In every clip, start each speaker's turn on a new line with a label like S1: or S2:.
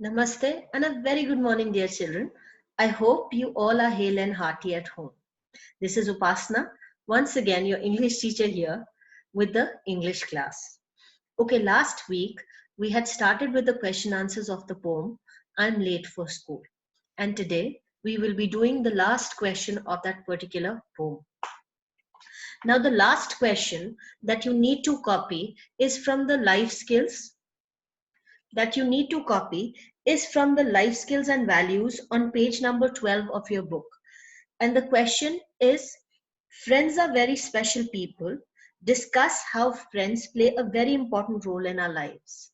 S1: Namaste and a very good morning, dear children. I hope you all are hale and hearty at home. This is Upasna, once again your English teacher here with the English class. Okay, last week we had started with the question answers of the poem I'm Late for School. And today we will be doing the last question of that particular poem. Now, the last question that you need to copy is from the life skills that you need to copy is from the life skills and values on page number 12 of your book. And the question is, friends are very special people. Discuss how friends play a very important role in our lives.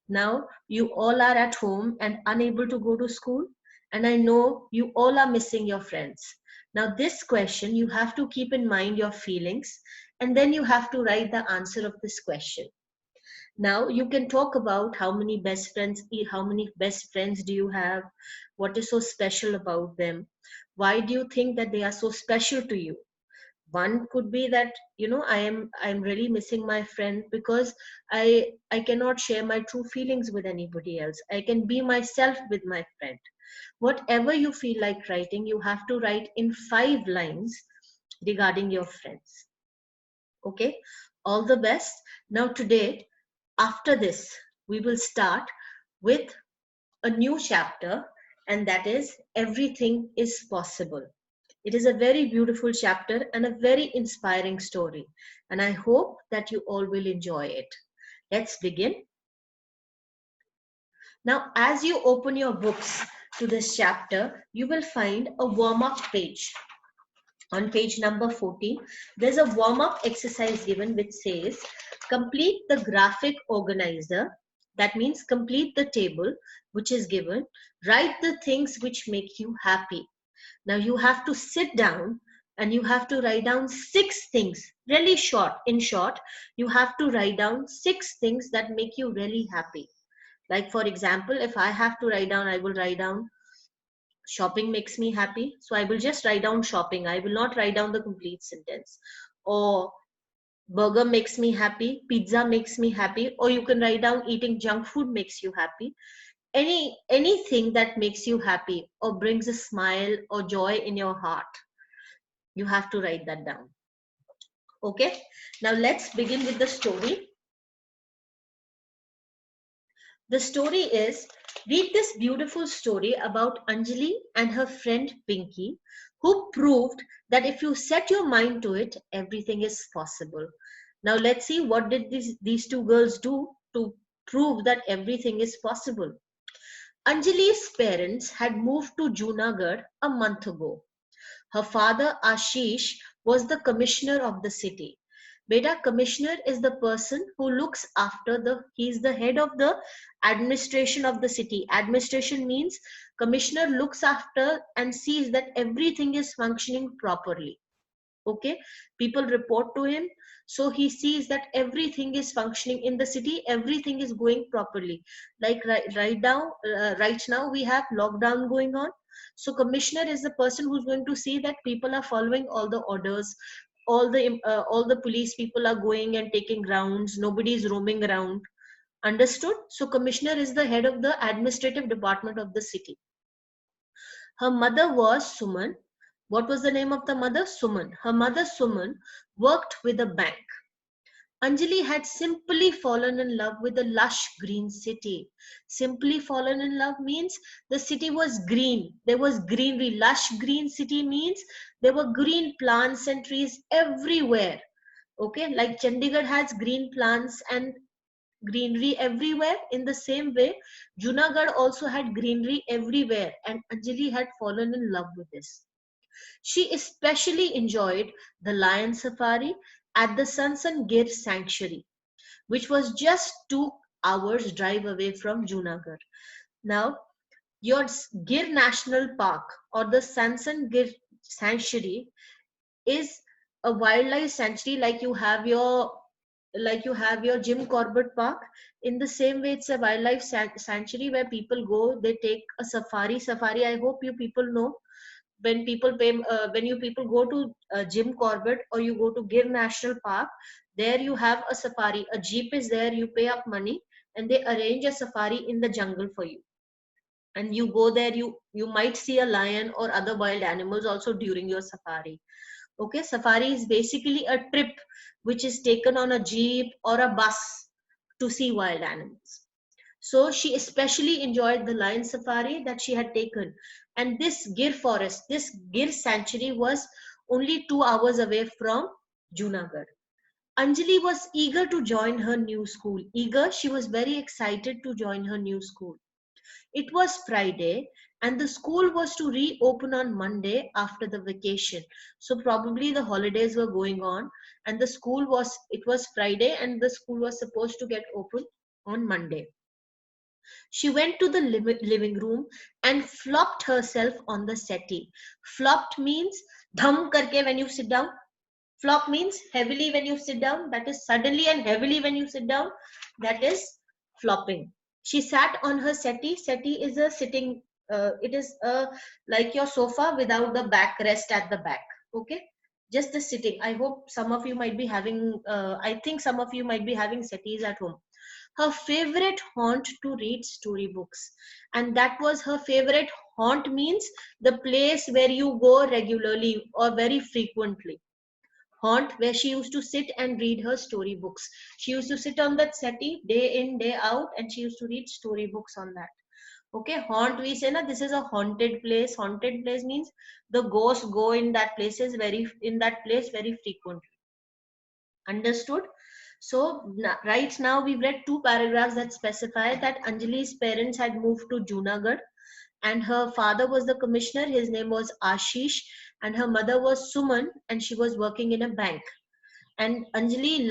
S1: Now, you all are at home and unable to go to school, and I know you all are missing your friends. Now, this question, you have to keep in mind your feelings, and then you have to write the answer of this question. Now you can talk about how many best friends do you have, what is so special about them, why do you think that they are so special to you. One could be that I'm really missing my friend because I cannot share my true feelings with anybody else. I can be myself with my friend. Whatever you feel like writing, you have to write in 5 lines regarding your friends. Okay, all the best. Now today, after this, we will start with a new chapter, and that is Everything is Possible. It is a very beautiful chapter and a very inspiring story, and I hope that you all will enjoy it. Let's begin. Now, as you open your books to this chapter, you will find a warm-up page. On page number 14, there's a warm-up exercise given which says, complete the graphic organizer. That means complete the table which is given. Write the things which make you happy. Now you have to sit down and you have to write down 6 things, really short. In short, you have to write down 6 things that make you really happy. Like for example, if I have to write down, I will write down shopping makes me happy. So I will just write down shopping. I will not write down the complete sentence. Or burger makes me happy, pizza makes me happy, or you can write down eating junk food makes you happy. Anything that makes you happy or brings a smile or joy in your heart, you have to write that down. Okay, now let's begin with the story. The story is, read this beautiful story about Anjali and her friend Pinky, who proved that if you set your mind to it, everything is possible. Now let's see what did these 2 girls do to prove that everything is possible. Anjali's parents had moved to Junagadh a month ago. Her father Ashish was the commissioner of the city. Beta, commissioner is the person who looks after he's the head of the administration of the city. Administration means commissioner looks after and sees that everything is functioning properly. Okay, people report to him, so he sees that everything is functioning in the city, everything is going properly. Like right now we have lockdown going on, so commissioner is the person who's going to see that people are following all the orders, all the police people are going and taking rounds, nobody is roaming around. Understood? So commissioner is the head of the administrative department of the city. Her mother was Suman. What was the name of the mother? Suman. Her mother Suman worked with a bank. Anjali had simply fallen in love with the lush green city. Simply fallen in love means the city was green. There was greenery. Lush green city means there were green plants and trees everywhere. Okay, like Chandigarh has green plants and greenery everywhere. In the same way, Junagadh also had greenery everywhere, and Anjali had fallen in love with this. She especially enjoyed the lion safari at the Sansan Gir Sanctuary, which was just 2 hours drive away from Junagadh. Now, your Gir National Park or the Sansan Gir Sanctuary is a wildlife sanctuary like you have your Jim Corbett Park. In the same way, it's a wildlife sanctuary where people go, they take a safari. I hope you people know, when you people go to Jim Corbett or you go to Gir National Park, there you have a safari. A jeep is there, you pay up money, and they arrange a safari in the jungle for you. and you go there, you might see a lion or other wild animals also during your safari. Okay, safari is basically a trip which is taken on a jeep or a bus to see wild animals. So she especially enjoyed the lion safari that she had taken. And this Gir forest, this Gir sanctuary was only 2 hours away from Junagadh. Anjali was eager to join her new school. Eager, she was very excited to join her new school. It was Friday and the school was to reopen on Monday after the vacation. So probably the holidays were going on and it was Friday and the school was supposed to get open on Monday. She went to the living room and flopped herself on the settee. Flopped means dham karke when you sit down. Flop means heavily when you sit down. That is suddenly and heavily when you sit down. That is flopping. She sat on her settee. Settee is a sitting. It is like your sofa without the backrest at the back. Okay, just the sitting. I hope some of you might be having. I think some of you might be having settees at home. Her favorite haunt to read storybooks, and that was her favorite haunt means the place where you go regularly or very frequently. Haunt where she used to sit and read her storybooks. She used to sit on that settee day in day out and she used to read storybooks on that. Okay, haunt, we say na, this is a haunted place. Haunted place means the ghosts go in that place very frequently. Understood? So right now we've read two paragraphs that specify that Anjali's parents had moved to Junagadh and her father was the commissioner. His name was Ashish and her mother was Suman and she was working in a bank. And Anjali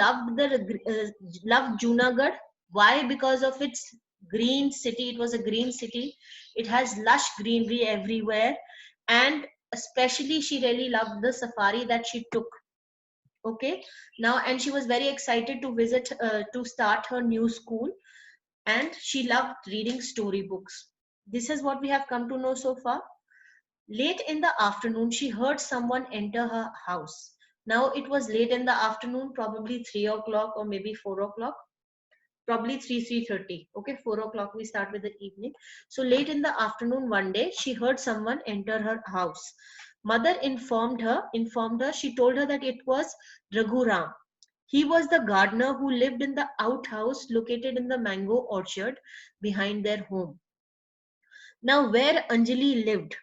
S1: loved Junagadh. Why? Because of its green city. It was a green city. It has lush greenery everywhere, and especially she really loved the safari that she took. Okay, now and she was very excited to visit to start her new school, and she loved reading storybooks. This is what we have come to know so far. Late in the afternoon, she heard someone enter her house. Now it was late in the afternoon, probably 3 o'clock or maybe 4 o'clock, probably 3:30. Okay, 4 o'clock we start with the evening. So late in the afternoon, one day she heard someone enter her house. Mother informed her. She told her that it was Raghuram. He was the gardener who lived in the outhouse located in the mango orchard behind their home. Now, where Anjali lived,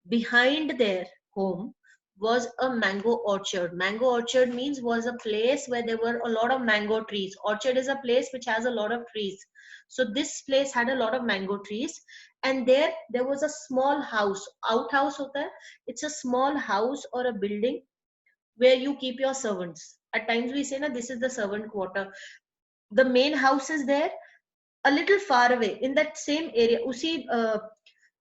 S1: behind their home, was a mango orchard. Mango orchard means was a place where there were a lot of mango trees. Orchard is a place which has a lot of trees. So this place had a lot of mango trees, and there was a small house. Outhouse hota hai. It's a small house or a building where you keep your servants. At times we say, na, this is the servant quarter. The main house is there, a little far away in that same area. Usi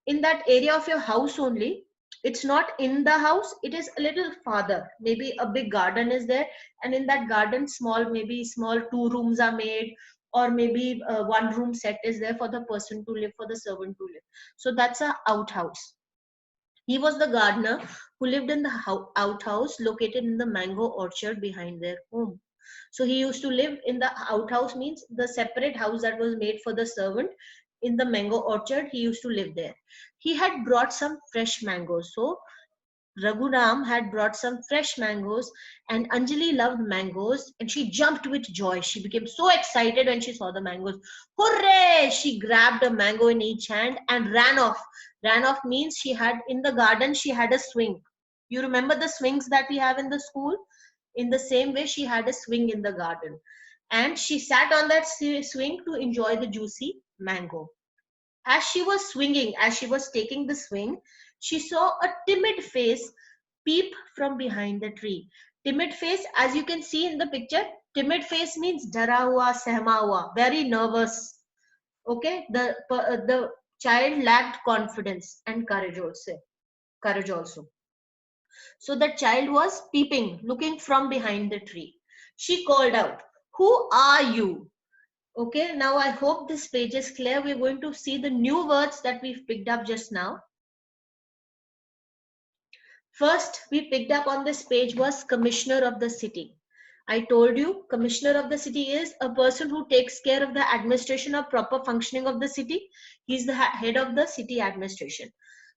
S1: in that area of your house only. It's not in the house, it is a little farther. Maybe a big garden is there, and in that garden maybe small two rooms are made, or maybe one room set is there for the person to live, for the servant to live. So that's a outhouse. He was the gardener who lived in the outhouse located in the mango orchard behind their home. So he used to live in the outhouse, means the separate house that was made for the servant in the mango orchard. He used to live there. He had brought some fresh mangoes. So Raghuram had brought some fresh mangoes, and Anjali loved mangoes and she jumped with joy. She became so excited when she saw the mangoes. Hooray! She grabbed a mango in each hand and ran off. Ran off means she had in the garden, she had a swing. You remember the swings that we have in the school? In the same way, she had a swing in the garden. And she sat on that swing to enjoy the juicy mango. As she was swinging, as she was taking the swing, she saw a timid face peep from behind the tree. Timid face, as you can see in the picture, timid face means dara hua, sehma hua, very nervous. Okay, the child lacked confidence and courage also. Courage also. So the child was peeping, looking from behind the tree. She called out, "Who are you?" Okay, now I hope this page is clear. We're going to see the new words that we've picked up just now. First, we picked up on this page was commissioner of the city. I told you, commissioner of the city is a person who takes care of the administration or proper functioning of the city. He's the head of the city administration.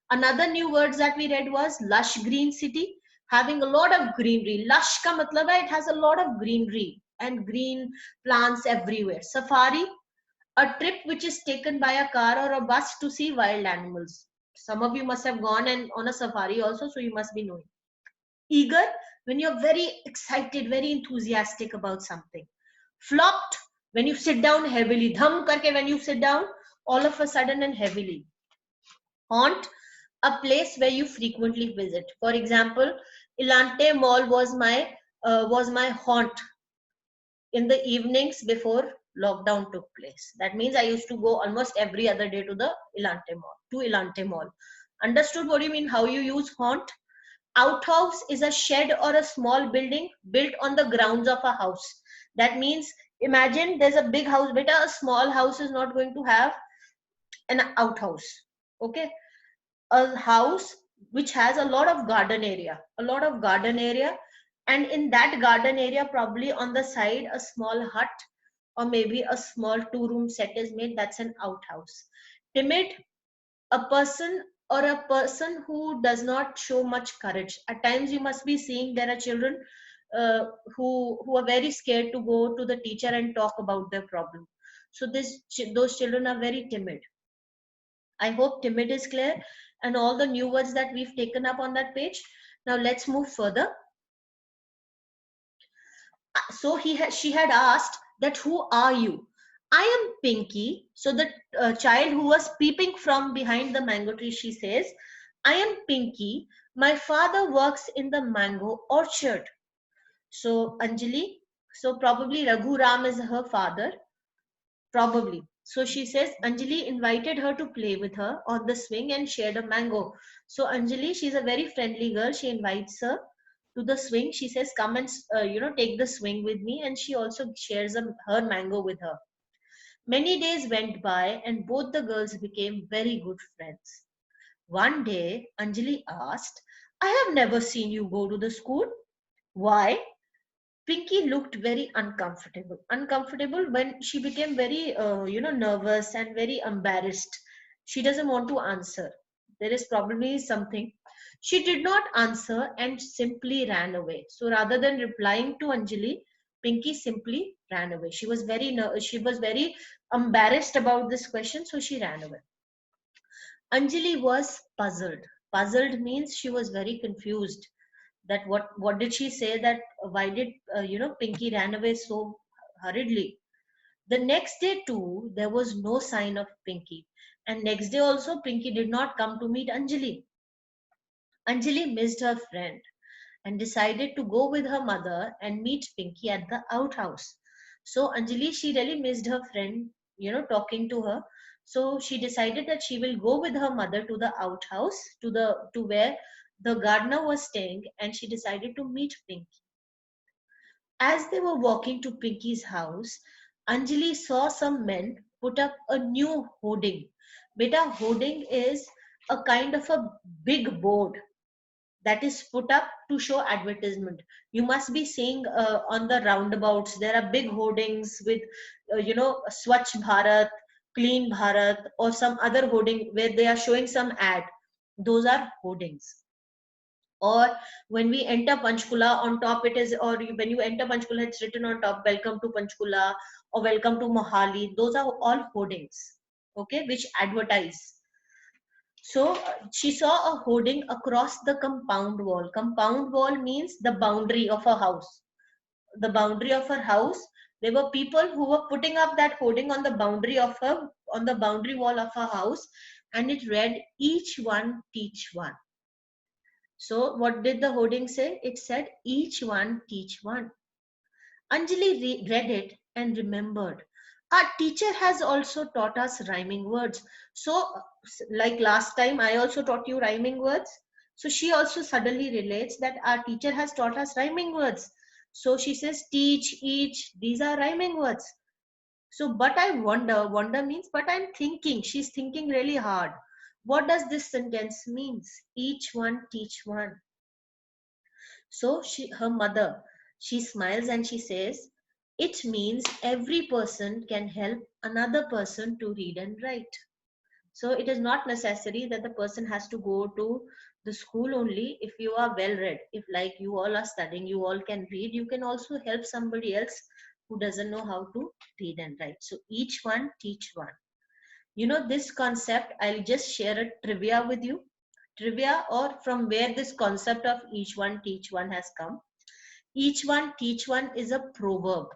S1: Another new words that we read was lush green city, having a lot of greenery. Lush ka matlab hai it has a lot of greenery and green plants everywhere. Safari, a trip which is taken by a car or a bus to see wild animals. Some of you must have gone and on a safari also, so you must be knowing. Eager, when you're very excited, very enthusiastic about something. Flopped, when you sit down heavily. Dham karke, when you sit down all of a sudden and heavily. Haunt, a place where you frequently visit. For example, Elante Mall was my haunt in the evenings before lockdown took place. That means I used to go almost every other day to the Elante Mall. Understood what do you mean? How you use haunt? Outhouse is a shed or a small building built on the grounds of a house. That means imagine there's a big house, beta, a small house is not going to have an outhouse. Okay, a house which has a lot of garden area, and in that garden area, probably on the side, a small hut or maybe a small two-room set is made. That's an outhouse. Timid, a person or a person who does not show much courage. At times, you must be seeing there are children who are very scared to go to the teacher and talk about their problem. So those children are very timid. I hope timid is clear and all the new words that we've taken up on that page. Now let's move further. So she had asked that who are you? I am Pinky. So the child who was peeping from behind the mango tree, she says, I am Pinky. My father works in the mango orchard. So Anjali, so probably Raghu Ram is her father. Probably. So she says Anjali invited her to play with her on the swing and shared a mango. So Anjali, she's a very friendly girl. She invites her to the swing. She says, "Come and take the swing with me." And she also shares her mango with her. Many days went by, and both the girls became very good friends. One day, Anjali asked, "I have never seen you go to the school. Why?" Pinky looked very uncomfortable. Uncomfortable when she became very, nervous and very embarrassed. She doesn't want to answer. There is probably something. She did not answer and simply ran away. So rather than replying to Anjali, Pinky simply ran away. She was very embarrassed about this question, so she ran away. Anjali was puzzled. Puzzled means she was very confused that what did she say, that why did Pinky ran away so hurriedly. The next day too there was no sign of Pinky, and next day also Pinky did not come to meet Anjali. Anjali missed her friend and decided to go with her mother and meet Pinky at the outhouse. So Anjali, she really missed her friend, talking to her. So she decided that she will go with her mother to the outhouse, to where the gardener was staying, and she decided to meet Pinky. As they were walking to Pinky's house, Anjali saw some men put up a new hoarding. Beta, hoarding is a kind of a big board that is put up to show advertisement. You must be seeing on the roundabouts there are big hoardings with Swachh Bharat, Clean Bharat, or some other hoarding where they are showing some ad. Those are hoardings. Or when we enter Panchkula, on top it is, or when you enter Panchkula, it's written on top, welcome to Panchkula or welcome to Mohali. Those are all hoardings, okay, which advertise. So she saw a hoarding across the compound wall. Compound wall means the boundary of a house. The boundary of her house. There were people who were putting up that hoarding on the boundary wall of her house, and it read, "Each one teach one." So what did the hoarding say? It said, "Each one teach one." Anjali read it and remembered. Our teacher has also taught us rhyming words. So, like last time, I also taught you rhyming words. So, she also suddenly relates that our teacher has taught us rhyming words. So, she says, teach, each, these are rhyming words. So, but I wonder means, but I'm thinking, she's thinking really hard. What does this sentence means? Each one teach one. So, her mother, She smiles and she says, it means every person can help another person to read and write. So it is not necessary that the person has to go to the school only. If you are well read, if like you all are studying, you all can read, you can also help somebody else who doesn't know how to read and write. So each one teach one. You know, this concept, I'll just share a trivia with you. Trivia, or from where this concept of each one teach one has come. Each one teach one is a proverb.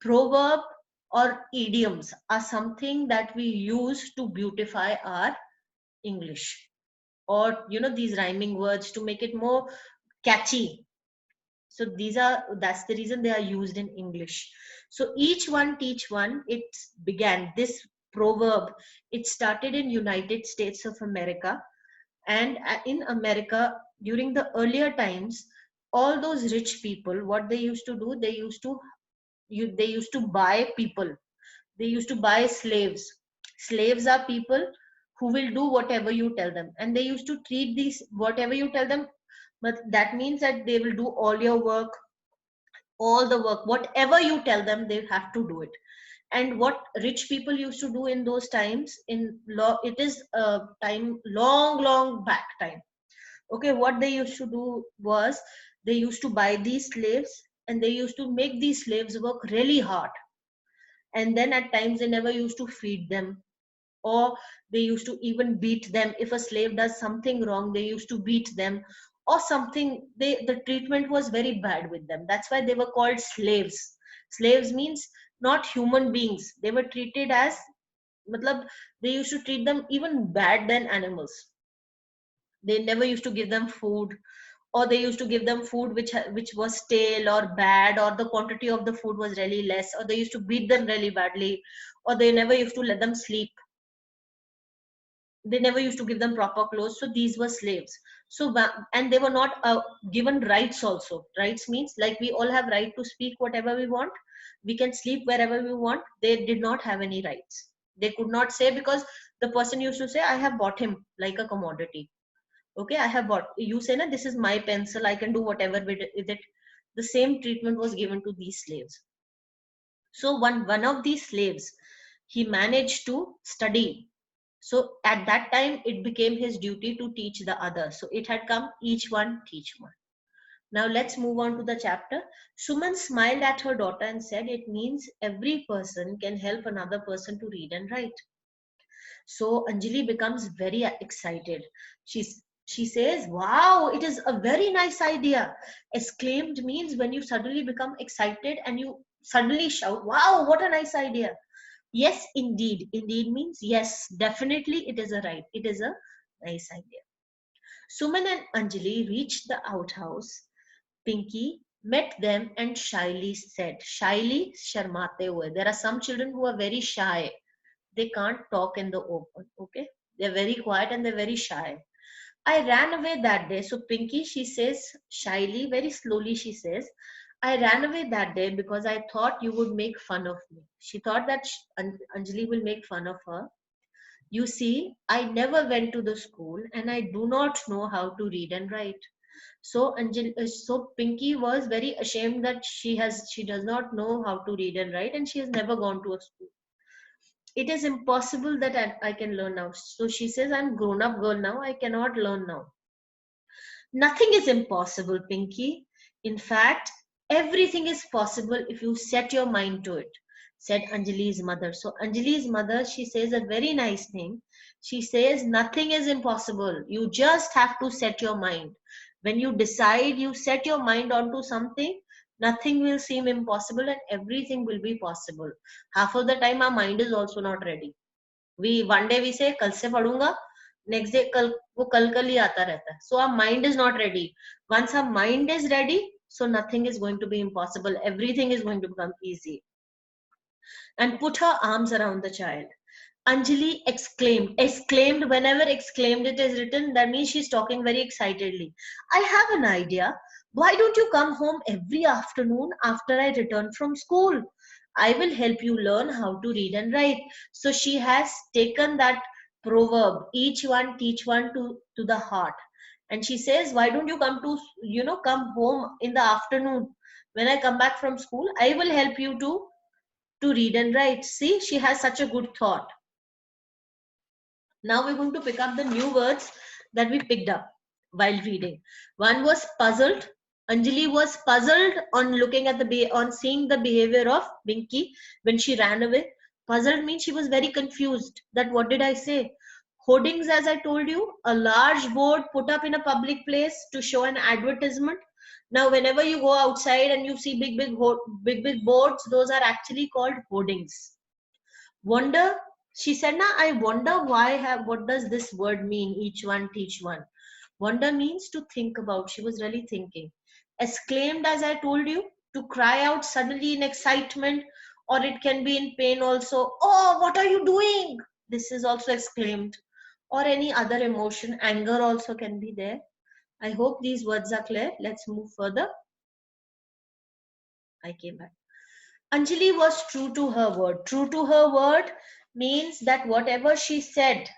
S1: Proverb or idioms are something that we use to beautify our English, or you know, these rhyming words to make it more catchy. So that's the reason they are used in English. So each one teach one, it began this proverb. It started in United States of America, and in America during the earlier times, all those rich people, what they used to do, they used to buy people. They used to buy slaves. Slaves are people who will do whatever you tell them, and they used to treat these whatever you tell them, but that means that they will do all your work, all the work, whatever you tell them they have to do it. And what rich people used to do in those times, in law, it is a time long back time. Okay, what they used to do was they used to buy these slaves, and they used to make these slaves work really hard. And then at times they never used to feed them, or they used to even beat them. If a slave does something wrong, they used to beat them, or something. The treatment was very bad with them. That's why they were called slaves. Slaves means not human beings. They were treated as, matlab, they used to treat them even bad than animals. They never used to give them food, or they used to give them food which was stale or bad, or the quantity of the food was really less, or they used to beat them really badly, or they never used to let them sleep. They never used to give them proper clothes. So these were slaves. So and they were not given rights also. Rights means like we all have right to speak whatever we want, we can sleep wherever we want. They did not have any rights. They could not say, because the person used to say, I have bought him like a commodity. Okay, I have bought, you say na, this is my pencil, I can do whatever with it. The same treatment was given to these slaves. So one of these slaves, he managed to study. So at that time, it became his duty to teach the other. So it had come, each one teach one. Now let's move on to the chapter. Suman smiled at her daughter and said, it means every person can help another person to read and write. So Anjali becomes very excited. She says, wow, it is a very nice idea. Exclaimed means when you suddenly become excited and you suddenly shout, wow, what a nice idea. Yes, indeed. Indeed means yes, definitely it is a right. It is a nice idea. Suman and Anjali reached the outhouse. Pinky met them and shyly said, shyly, sharmate hue. There are some children who are very shy. They can't talk in the open. Okay, they're very quiet and they're very shy. I ran away that day. So Pinky, she says shyly, very slowly, she says, I ran away that day because I thought you would make fun of me. She thought that Anjali will make fun of her. You see, I never went to the school and I do not know how to read and write. So so Pinky was very ashamed that she does not know how to read and write, and she has never gone to a school. It is impossible that I can learn now. So she says, I'm grown up girl now, I cannot learn now. Nothing is impossible, Pinky. In fact, everything is possible if you set your mind to it, said Anjali's mother. So Anjali's mother, she says a very nice thing. She says, nothing is impossible. You just have to set your mind. When you decide, you set your mind onto something, nothing will seem impossible and everything will be possible. Half of the time, our mind is also not ready. We one day we say, कल से पढ़ूंगा, next day वो कल ही आता रहता है. So our mind is not ready. Once our mind is ready, so nothing is going to be impossible. Everything is going to become easy. And put her arms around the child. Anjali exclaimed, whenever exclaimed it is written, that means she's talking very excitedly. I have an idea. Why don't you come home every afternoon after I return from school? I will help you learn how to read and write. So she has taken that proverb, each one teach one, to the heart. And she says, why don't you come home in the afternoon? When I come back from school, I will help you to read and write. See, she has such a good thought. Now we're going to pick up the new words that we picked up while reading. One was puzzled. Anjali was puzzled on looking at on seeing the behavior of Pinky when she ran away. Puzzled means she was very confused. That what did I say? Hoardings, as I told you, a large board put up in a public place to show an advertisement. Now, whenever you go outside and you see big boards, those are actually called hoardings. Wonder, she said, "Na, I wonder what does this word mean? Each one teach one." Wonder means to think about. She was really thinking. Exclaimed, as I told you, to cry out suddenly in excitement, or it can be in pain also. "Oh, what are you doing?" This is also exclaimed. Or any other emotion. Anger also can be there. I hope these words are clear. Let's move further. I came back. Anjali was true to her word. True to her word means that whatever she said,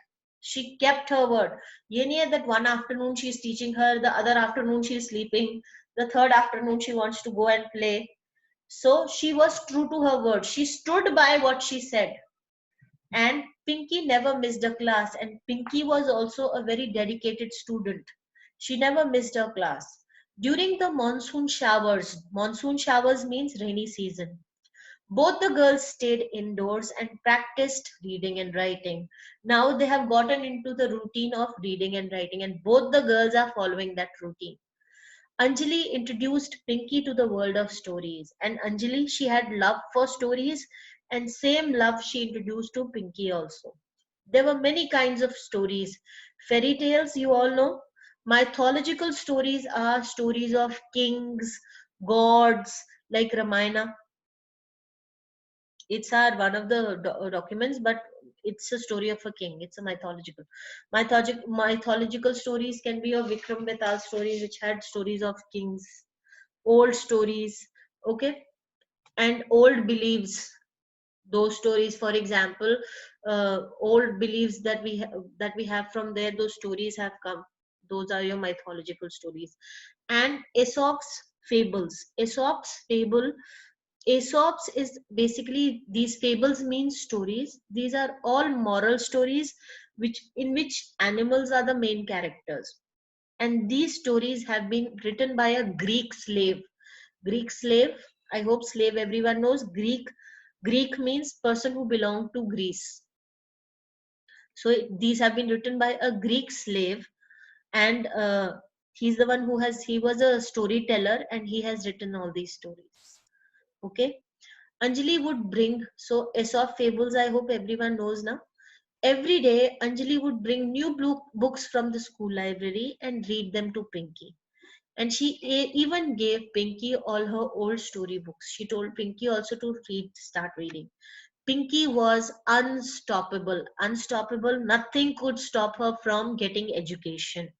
S1: she kept her word. Ye nahi hai that one afternoon she is teaching her, the other afternoon she is sleeping, the third afternoon she wants to go and play. So she was true to her word. She stood by what she said. And Pinky never missed a class. And Pinky was also a very dedicated student. She never missed her class. During the monsoon showers means rainy season. Both the girls stayed indoors and practiced reading and writing. Now they have gotten into the routine of reading and writing, and both the girls are following that routine. Anjali introduced Pinky to the world of stories, and Anjali, she had love for stories, and same love she introduced to Pinky also. There were many kinds of stories. Fairy tales, you all know. Mythological stories are stories of kings, gods, like Ramayana. It's our one of the documents, but it's a story of a king. It's a mythological stories can be a Vikram Betal story, which had stories of kings, old stories, okay, and old beliefs. Those stories, for example, old beliefs that we have from there, those stories have come. Those are your mythological stories. And Aesop's fable. Aesop's is basically, these fables mean stories. These are all moral stories in which animals are the main characters. And these stories have been written by a Greek slave. Greek slave, I hope slave everyone knows. Greek means person who belonged to Greece. So these have been written by a Greek slave, and he's the one he was a storyteller, and he has written all these stories. Okay. Anjali would bring, so Aesop fables, I hope everyone knows now. Every day, Anjali would bring new books from the school library and read them to Pinky. And she even gave Pinky all her old storybooks. She told Pinky also to start reading. Pinky was unstoppable. Unstoppable. Nothing could stop her from getting education.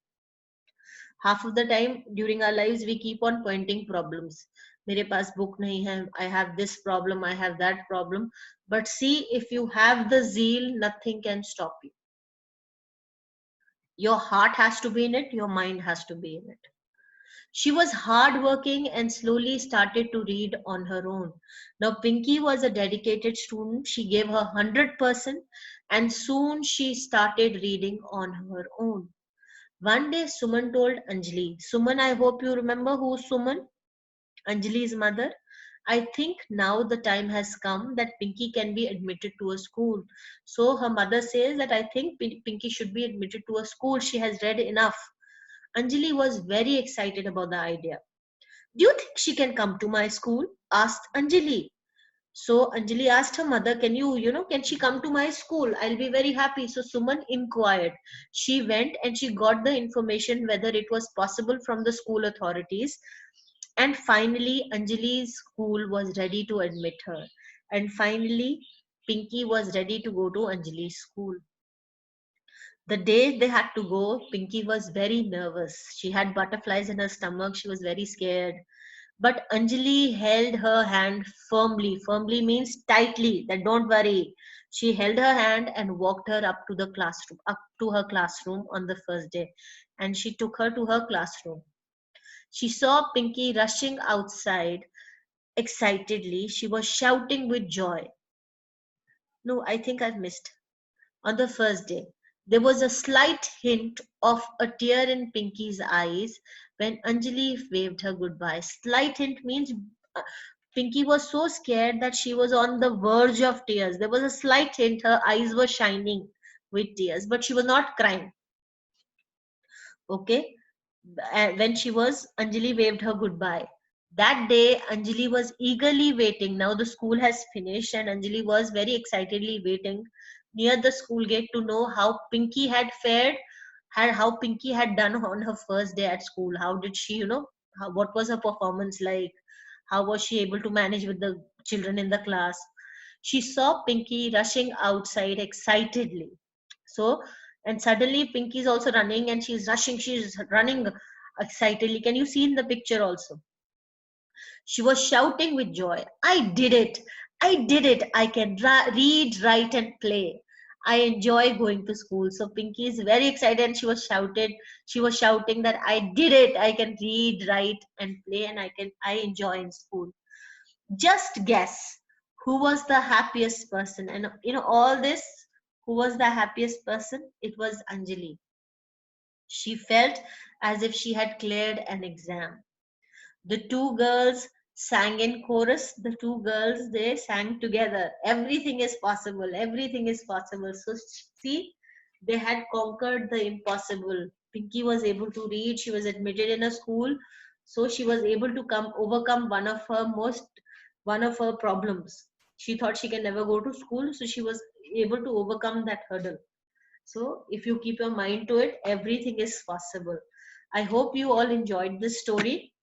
S1: Half of the time during our lives we keep on pointing problems. Mere paas book nahi hai, I have this problem, I have that problem. But see, if you have the zeal, nothing can stop you. Your heart has to be in it, your mind has to be in it. She was hardworking and slowly started to read on her own. Now Pinky was a dedicated student. She gave her 100%, and soon she started reading on her own. One day, Suman told Anjali. Suman, I hope you remember who's Suman? Anjali's mother. I think now the time has come that Pinky can be admitted to a school. So her mother says that I think Pinky should be admitted to a school. She has read enough. Anjali was very excited about the idea. "Do you think she can come to my school?" asked Anjali. So Anjali asked her mother, can she come to my school? I'll be very happy. So Suman inquired. She went and she got the information whether it was possible from the school authorities. And finally, Anjali's school was ready to admit her. And finally, Pinky was ready to go to Anjali's school. The day they had to go, Pinky was very nervous. She had butterflies in her stomach. She was very scared. But Anjali held her hand firmly. Firmly means tightly, that don't worry. She held her hand and walked her up to her classroom on the first day. And she took her to her classroom. She saw Pinky rushing outside. excitedly. She was shouting with joy. No, I think I've missed. On the first day, there was a slight hint of a tear in Pinky's eyes when Anjali waved her goodbye. Slight hint means uh, Pinky was so scared that she was on the verge of tears. There was a slight hint, her eyes were shining with tears, but she was not crying. Okay, when she was Anjali waved her goodbye. That day, Anjali was eagerly waiting. Now the school has finished, and Anjali was very excitedly waiting near the school gate to know how Pinky had fared, how Pinky had done on her first day at school. How did she, what was her performance like? How was she able to manage with the children in the class? She saw Pinky rushing outside excitedly. So, and suddenly Pinky is also running and she's running excitedly. Can you see in the picture also? She was shouting with joy. I did it! I did it! I can read, write, and play. I enjoy going to school. So Pinky is very excited and she was shouting that I did it! I can read, write, and play, and I enjoy in school. Just guess who was the happiest person. And all this, who was the happiest person? It was Anjali. She felt as if she had cleared an exam. The two girls sang in chorus. The two girls, they sang together. Everything is possible. Everything is possible. So see, they had conquered the impossible. Pinky was able to read. She was admitted in a school. So she was able to overcome one of her problems. She thought she can never go to school. So she was able to overcome that hurdle. So if you keep your mind to it, everything is possible. I hope you all enjoyed this story.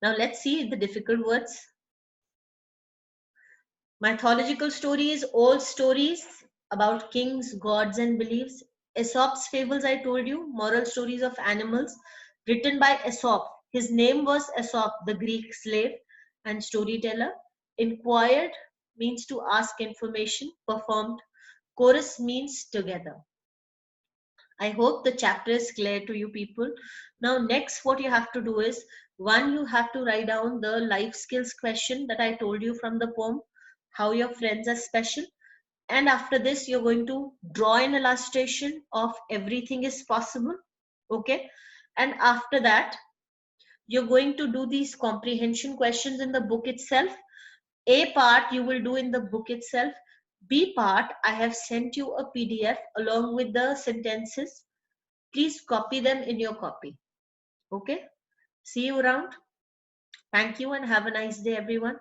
S1: Now let's see the difficult words. Mythological stories, old stories about kings, gods, and beliefs. Aesop's fables, I told you, moral stories of animals, written by Aesop. His name was Aesop, the Greek slave and storyteller. Inquired means to ask information, performed. Chorus means together. I hope the chapter is clear to you people. Now, next, what you have to do is one, you have to write down the life skills question that I told you from the poem, how your friends are special. And after this, you're going to draw an illustration of everything is possible. Okay. And after that, you're going to do these comprehension questions in the book itself. A part you will do in the book itself. B part, I have sent you a PDF along with the sentences. Please copy them in your copy. Okay. See you around. Thank you and have a nice day, everyone.